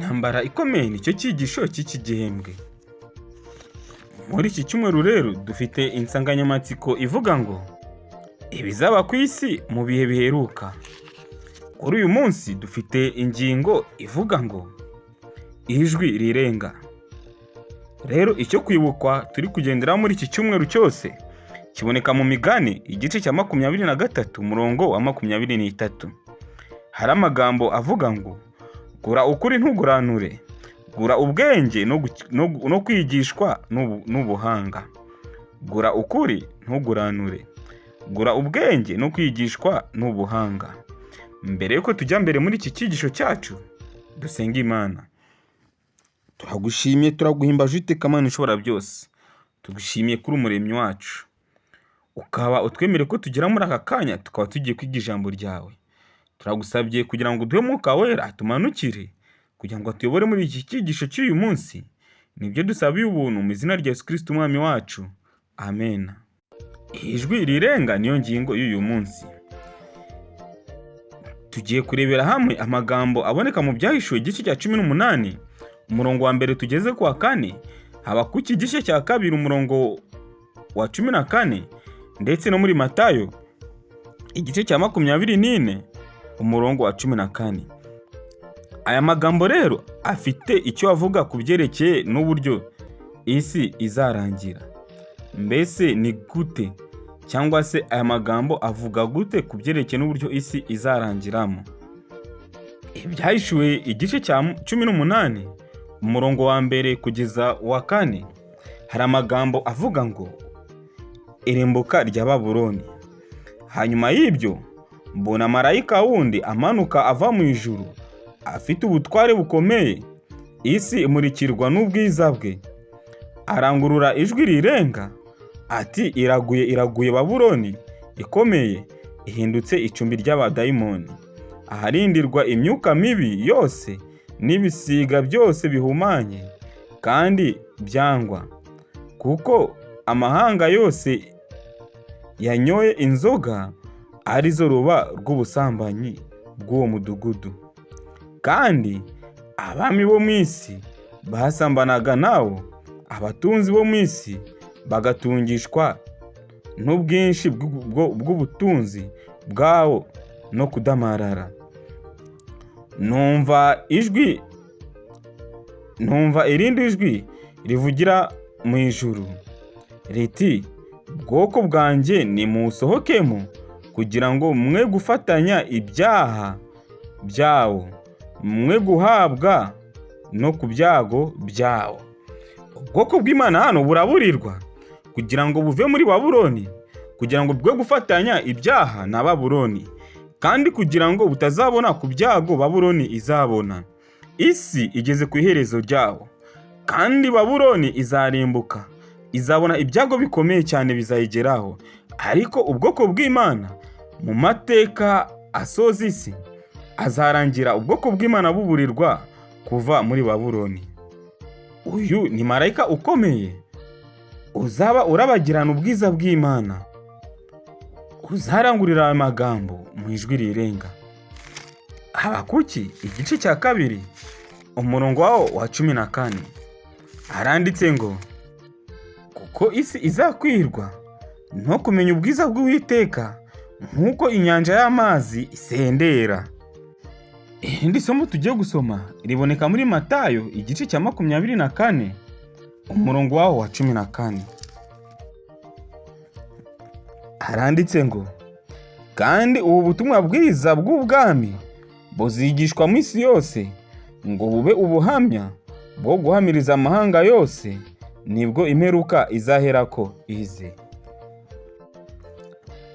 Intambara ikomeye nicyo cyigisho cy'iki gihembwe. Muri iki cyumweru rero dufite insanganyamatsiko ivuga ngo ibizaba ku isi mu bihe biheruka. Kuri uyu munsi dufite ingingo ivuga ngo ijwi rirenga. Rero icyo kwibukwa turi kugendera muri iki cyumweru cyose kiboneka mu Migani igice cya 23 umurongo wa 23. Hari amagambo avuga ngo gura ukuri ntuguranure, gura ubwenge no kwigishwa n'ubuhanga. Gura ukuri ntuguranure, gura ubwenge no kwigishwa n'ubuhanga. Mbere yuko tujya mbere muri iki cyigisho cyacu, dusenga Imana. Turagushimiye, turaguhimbaje Uwiteka Mana ishobora byose. Tugushimiye kuri umuremyi wacu, ukaba utwemere ko tugera muri aka kanya tukaba tugiye kwiga ijambo ryawe. Turagusabye kugira ngo duhe Mwuka Wera atumanukire kugira ngo atuyobore muri iki cyigisho cy'uyu munsi. Nibyo dusabiye ubuntu mu izina rya Yesu Kristo umwami wacu, amen. Ijwi rirenga niyo ngingo y'uyu munsi. Tugiye kurebera hamwe amagambo aboneka mu Byahishuwe igice cya 18 umurongo wa mbere tugeze ku wa 4, Habakuki igice cya 2 umurongo wa 14, ndetse no muri Matayo igice cya 24 umurongo wa 14. Aya magambo rero afite icyo avuga ku byerekeye n'uburyo isi izarangira. Mbese ni gute, cyangwa se aya magambo avuga gute ku byerekeye n'uburyo isi izarangiramo? Ibyahishuwe igice cya 18 umurongo wa mbere kugeza wa 4 hari amagambo avuga ngo irembuka rya Babuloni. Hanyuma y'ibyo mbona marayika wundi amanuka ava mu ijuru, afite ubutware bukomeye. Isi imurikirwa n'ubwiza bwe. Arangurura ijwi rirenga ati, iraguye, iraguye Babuloni ikomeye, ihindutse icumbi ry'abadayimoni, aharindirwa imyuka mibi yose n'ibisiga byose bihumanye kandi byangwa, kuko amahanga yose yanyoye inzoga arizo ruba rw'ubusambanyi bw'uwo mudugudu. Kandi abami bo mu isi basambanaga nawo, abatunzi bo mu isi bagatungishwa n'ubwinshi bw'ubutunzi bwawo no kudamarara. Numva irindi jwi rivugira mu ijuru riti, bwoko bwanjye nimusohokemo kugira ngo mwe gufatanya ibyaha byawo, mwe guhabwa no ku byago byawo. Ubwoko bw'Imana hano buraburirwa kugira ngo buve muri Babuloni, kugira ngo bwe gufatanya ibyaha na Babuloni, kandi kugira ngo butazabona ku byago Babuloni izabona. Isi igeze ku iherezo ryawo, kandi Babuloni izarimbuka, izabona ibyago bikomeye cyane bizayigeraho. Ariko ubwoko bw'Imana mu mateka asoza isi azarangira ubwoko bw'Imana buburirwa kuva muri Babuloni. Uyu ni marayika ukomeye uzaba urabagirana ubwiza bw'Imana, uzarangurira amagambo mu ijwi rirenga. Habakuki igice cya 2 umurongo wawo wa 14 haranditse ngo, kuko isi izakwirwa no kumenya ubwiza bw'Uwiteka nk'uko inyanja y'amazi isendera. Irindi somo tugiye gusoma riboneka muri Matayo igice cya 24 umurongo wawo wa 14. Haranditse ngo, kandi ubu butumwa bwiza bw'ubwami buzigishwa mu isi yose, ngo bube ubuhamya bwo guhamiriza amahanga yose, nibwo imperuka izaherako ize.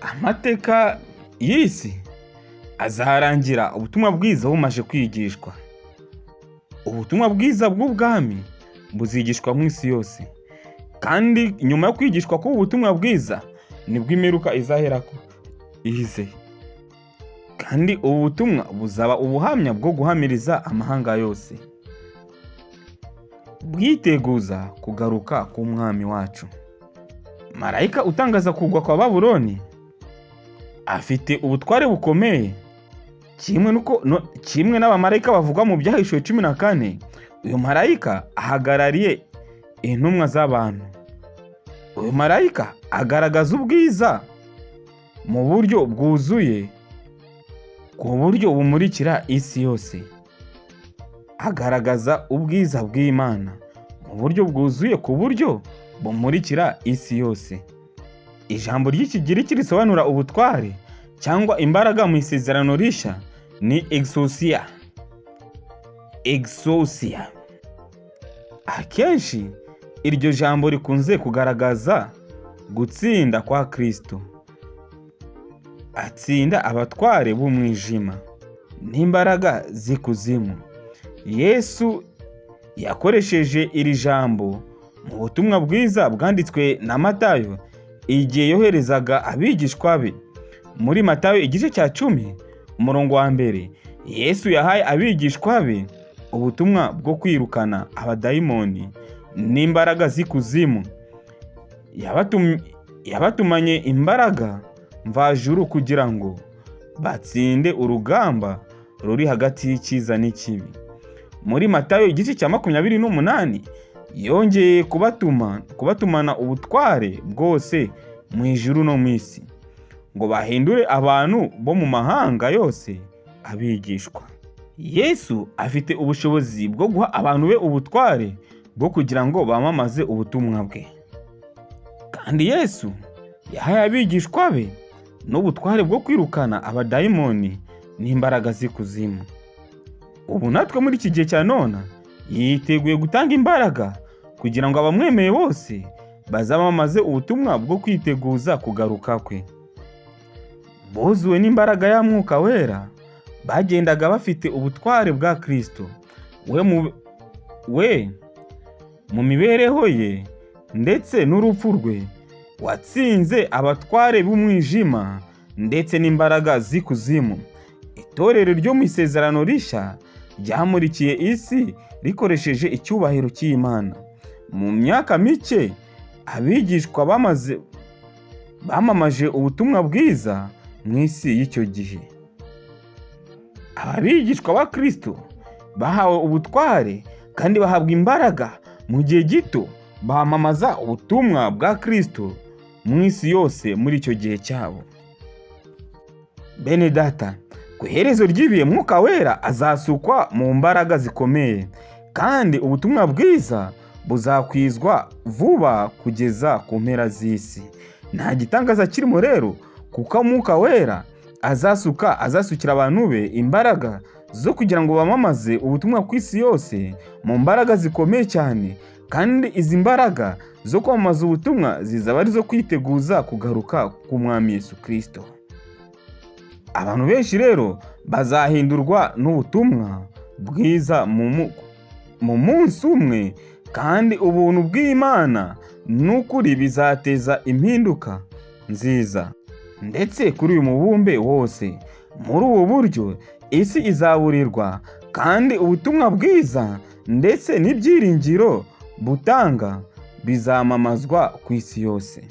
Amateka y'isi azarangira ubutumwa bwiza bumaze kwigishwa. Ubutumwa bwiza bw'ubwami buzigishwa mu isi yose, kandi nyuma yo kwigishwa k'ubu butumwa bwiza nibwo imperuka izaherako ize. Kandi ubu butumwa buzaba ubuhamya bwo guhamiriza amahanga yose, bwiteguza kugaruka k'umwami wacu. Marayika utangaza kugwa kwa Babuloni afite ubutware bukomeye kimwe n'abamarayika bavugwa mu Byahishuwe 14, uyu marayika ahagarariye intumwa z'abantu. Uyu marayika agaragaza ubwiza mu buryo bwuzuye, ku buryo bumurikira isi yose. Agaragaza ubwiza bw'Imana mu buryo bwuzuye, ku buryo bumurikira isi yose. Ijambo ry'Ikigiriki risobanura ubutware cyangwa imbaraga mu Isezerano Rishya ni exousia. Akenshi iryo jambo rikunze kugaragaza gutsinda kwa Kristo. Atsinda abatware b'umwijima n'imbaraga z'ikuzimu. Yesu yakoresheje iri jambo mu butumwa bwiza bwanditswe na Matayo igihe yoherezaga abigishwa be. Muri Matayo igice cya 10 umurongo wa 1, Yesu yahaye abigishwa be ubutumwa bwo kwirukana abadayimoni n'imbaraga z'ikuzimu. Yabatumanye imbaraga mvajuru kugira ngo batsinde urugamba ruri hagati y'icyiza n'ikibi. Muri Matayo igice cya 28 yongeye kubatumana ubutware bwose mu ijuru no mu isi, ngo bahindure abantu bo mu mahanga yose abigishwa. Yesu afite ubushobozi bwo guha abantu be ubutware bwo kugira ngo bamamaze ubutumwa bwe. Kandi Yesu yahaye abigishwa be n'ubutware bwo kwirukana abadayimoni n'imbaraga z'ikuzimu. Ubu natwe muri iki gihe cya none yiteguye gutanga imbaraga kugira ngo abamwemeye bose bazamamaze ubutumwa bwo kwiteguza kugaruka kwe. Buzuwe n'imbaraga ya Mwuka Wera, bagendaga bafite ubutware bwa Kristo. We mu mibereho ye ndetse n'urupfu rwe watsinze abatware b'umwijima ndetse n'imbaraga z'ikuzimu. Itorero ryo mu Isezerano Rishya ryamurikiye isi rikoresheje icyubahiro cy'Imana. Mu myaka mike abigishwa bamamaje ubutumwa bwiza mu isi y'icyo gihe. Abigishwa ba Kristo bahawe ubutware kandi bahabwa imbaraga. Mu gihe gito bamamaza ubutumwa bwa Kristo mu isi yose muri icyo gihe cyabo. Bene data, ku iherezo ry'ibihe Mwuka Wera azasukwa mu mbaraga zikomeye, kandi ubutumwa bwiza buzakwizwa vuba kugeza ku mpera z'isi. Nta gitangaza kirimo rero, kuko Mwuka Wera azasukira abantu be imbaraga zo kugira ngo bamamaze ubutumwa ku isi yose mu mbaraga zikomeye cyane. Kandi izi mbaraga zo kwamamaza ubutumwa zizaba ari zo kwiteguza kugaruka k'Umwami Yesu Kristo. Abantu benshi rero bazahindurwa n'ubutumwa bwiza mu munsi umwe, kandi ubuntu bw'Imana n'ukuri bizateza impinduka nziza ndetse kuri uyu mubumbe wose. Muri ubu buryo isi izaburirwa, kandi ubutumwa bwiza ndetse n'ibyiringiro butanga bizamamazwa ku isi yose.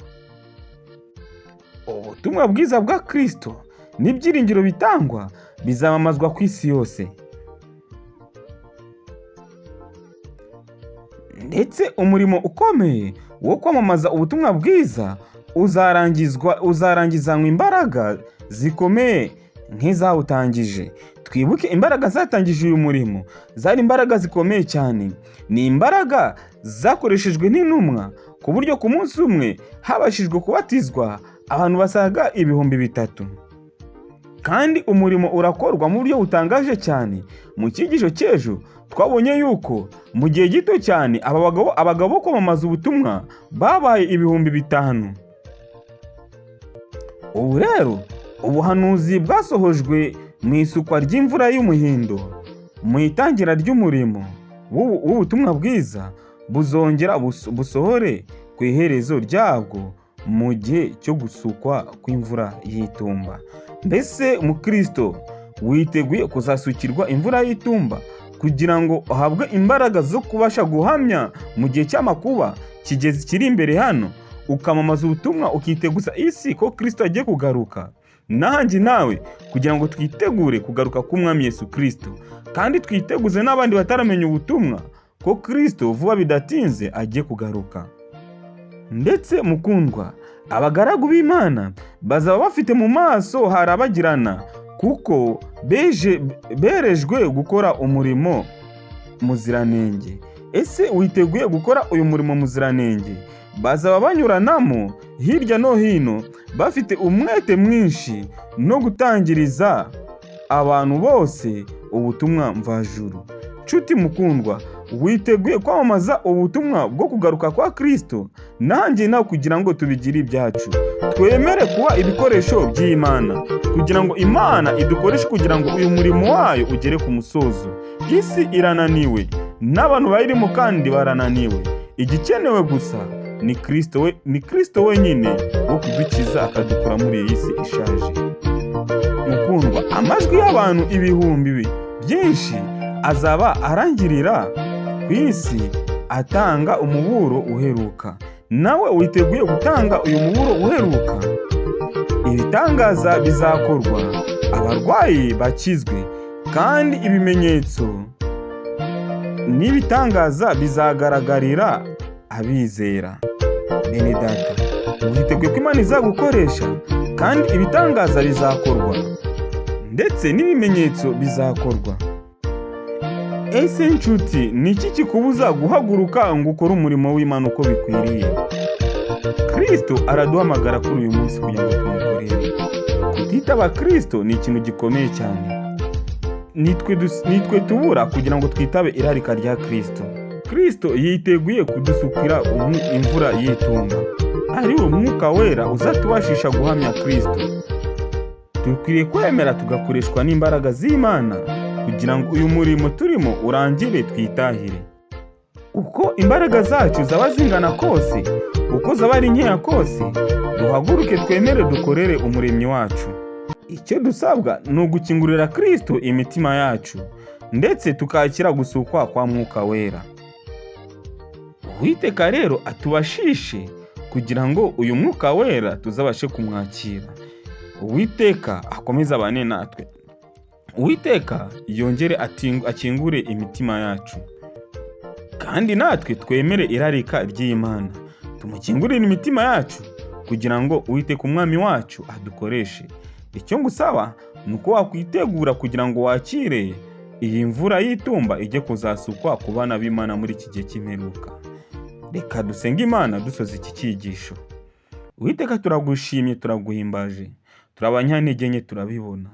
Ubutumwa bwiza bwa Kristo n'ibyiringiro bitangwa bizamamazwa ku isi yose. Ndetse umurimo ukomeye wo kwamamaza ubutumwa bwiza uzarangizanywa imbaraga zikomeye nk'izawutangije. Twibuke imbaraga zatangije uyu murimo zari imbaraga zikomeye cyane. Ni imbaraga zakoreshejwe n'intumwa, ku buryo ku munsi umwe habashijwe kubatizwa abantu basaga 3,000. Kandi umurimo urakorwa mu buryo butangaje cyane. Mu cyigisho cy'ejo twabonye yuko mu gihe gito cyane abagabo bo kwamamaza ubutumwa babaye 5,000. Ubu rero ubuhanuzi bwasohojwe mu isukwa ry'imvura y'umuhindo mu itangira ry'umurimo w'ubutumwa bwiza buzongera busohore ku iherezo ryabwo mu gihe cyo gusukwa kw'imvura y'itumba. Mbese Mukristo witeguye kuzasukirwa imvura y'itumba kugira ngo uhabwe imbaraga zo kubasha guhamya mu gihe cy'amakuba kiri imbere hano, ukamamaza ubutumwa ukiteguza isi ko Kristo agiye kugaruka? nanjye nawe kugira ngo twitegure kugaruka k'umwami Yesu Kristo, kandi twiteguze n'abandi bataramenya ubutumwa ko Kristo vuba bidatinze agiye kugaruka. Ndetse mukundwa, abagaragu b'Imana bazaba bafite mu maso harabagirana, kuko berejwe gukora umurimo muziranenge. Ese witeguye gukora uyu murimo muziranenge? Bazaba banyuranamo hirya no hino bafite umwete mwinshi no gutangiriza abantu bose ubutumwa mvajuru. Nshuti mukundwa, witeguye kwamamaza ubutumwa bwo kugaruka kwa Kristo? Nanjye nawe kugira ngo tubigire ibyacu, twemere kuba ibikoresho by'Imana, kugira ngo Imana idukoreshe kugira ngo uyu murimo wayo ugere ku musozo. Isi irananiwe n'abantu bayirimo kandi barananiwe. Igikenewe gusa ni Kristo wenyine wo kudukiza akadukura muri iyi si ishaje. Mukundwa, amajwi y'abantu ibihumbi byinshi azaba arangirira ku isi atanga umuburo uheruka. Nawe witeguye gutanga uyu muburo uheruka? Ibitangaza bizakorwa, abarwayi bakizwe, kandi ibimenyetso n'ibitangaza bizagaragarira abizera. Bene data, witeguye ko Imana izagukoresha kandi ibitangaza bizakorwa ndetse n'ibimenyetso bizakorwa? Ese nshuti, ni iki kikubuza guhaguruka ngo ukore umurimo w'Imana uko bikwiriye? Kristo araduhamagara kuri uyu munsi kugira ngo tumukorere. Kutitaba Kristo ni ikintu gikomeye cyane. Nitwe tubura kugira ngo twitabe irarika rya Kristo. Kristo yiteguye kudusukira imvura y'itumba, ari wo Mwuka Wera uzatubashisha guhamya Kristo. Dukwiriye kwemera tugakoreshwa n'imbaraga z'Imana kugira ngo uyu murimo turimo urangire twitahire. Uko imbaraga zacu zaba zingana kose, uko zaba ari nkeya kose, duhaguruke twemere dukorere umuremyi wacu. Icyo dusabwa ni ugukingurira Kristo imitima yacu, ndetse tukakira gusukwa kwa Mwuka Wera. Uwiteka rero atubashishe kugira ngo uyu Mwuka Wera tuzabashe kumwakira. Uwiteka akomeze abane natwe. Uwiteka yongere akingure imitima yacu, kandi natwe twemere irarika ry'Imana. Tumukingurire imitima yacu kugira ngo Uwiteka umwami wacu adukoreshe. Icyo ngusaba ni uko wakwitegura kugira ngo wakire iyi mvura y'itumba ijye kuzasukwa ku bana b'Imana muri iki gihe cy'imperuka. Reka dusenge Imana dusoza iki cyigisho. Uwiteka, turagushimye, turaguhimbaje, turabanyantege nke, turabibona,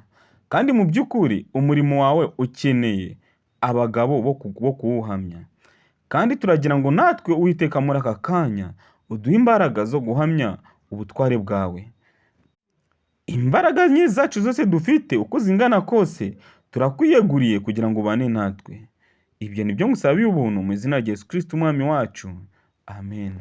kandi mu by'ukuri umurimo wawe ukeneye abagabo bo kuwuhamya. Kandi turagira ngo natwe Uwiteka muri aka kanya uduhe imbaraga zo guhamya ubutware bwawe. Imbaraga nke zacu zose dufite uko zingana kose turakwiyeguriye kugira ngo ubane natwe. Ibyo ni byo ngusabiye ubuntu mu izina rya Yesu Kristo umwami wacu. Amen.